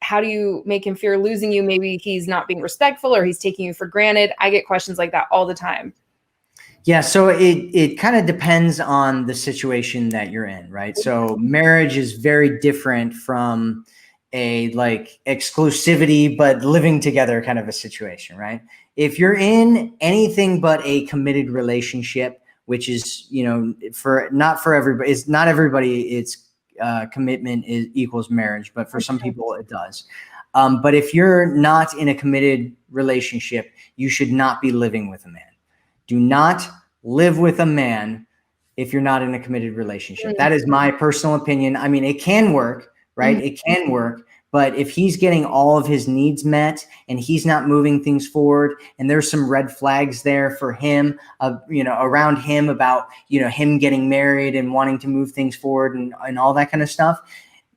how do you make him fear losing you? Maybe he's not being respectful or he's taking you for granted. I get questions like that all the time. Yeah, so it kind of depends on the situation that you're in, right? So marriage is very different from a like exclusivity but living together kind of a situation, right? If you're in anything but a committed relationship, which is, you know, for not for everybody, it's not everybody, it's commitment is equals marriage, but for some people it does. But if you're not in a committed relationship, you should not be living with a man. Do not live with a man if you're not in a committed relationship. That is my personal opinion. I mean, it can work, right? It can work. But if he's getting all of his needs met and he's not moving things forward, and there's some red flags there for him, you know, around him about, you know, him getting married and wanting to move things forward and all that kind of stuff,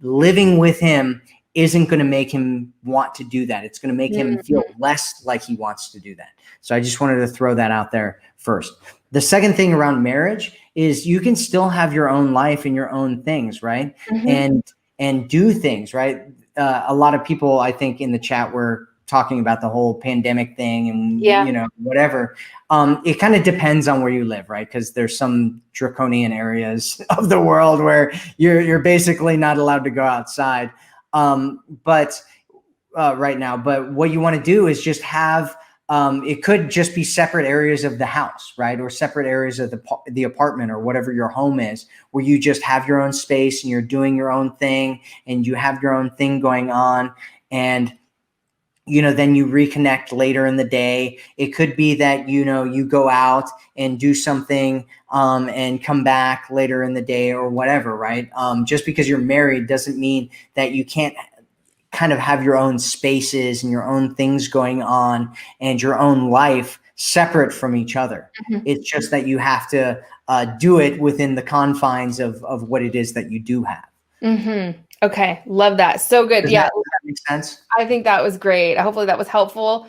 living with him isn't going to make him want to do that. It's going to make him feel less like he wants to do that. So I just wanted to throw that out there first. The second thing around marriage is you can still have your own life and your own things, right? And do things, right? A lot of people, I think, in the chat were talking about the whole pandemic thing and, you know, whatever. It kind of depends on where you live, right? Because there's some draconian areas of the world where you're basically not allowed to go outside. But right now, but what you want to do is just have, it could just be separate areas of the house, right? Or separate areas of the apartment or whatever your home is, where you just have your own space and you're doing your own thing and you have your own thing going on. And, you know, then you reconnect later in the day. It could be that, you know, you go out and do something and come back later in the day or whatever, right? Just because you're married doesn't mean that you can't kind of have your own spaces and your own things going on and your own life separate from each other. It's just that you have to do it within the confines of what it is that you do have. Okay. Love that. So good. Does that make sense? I think that was great. Hopefully that was helpful.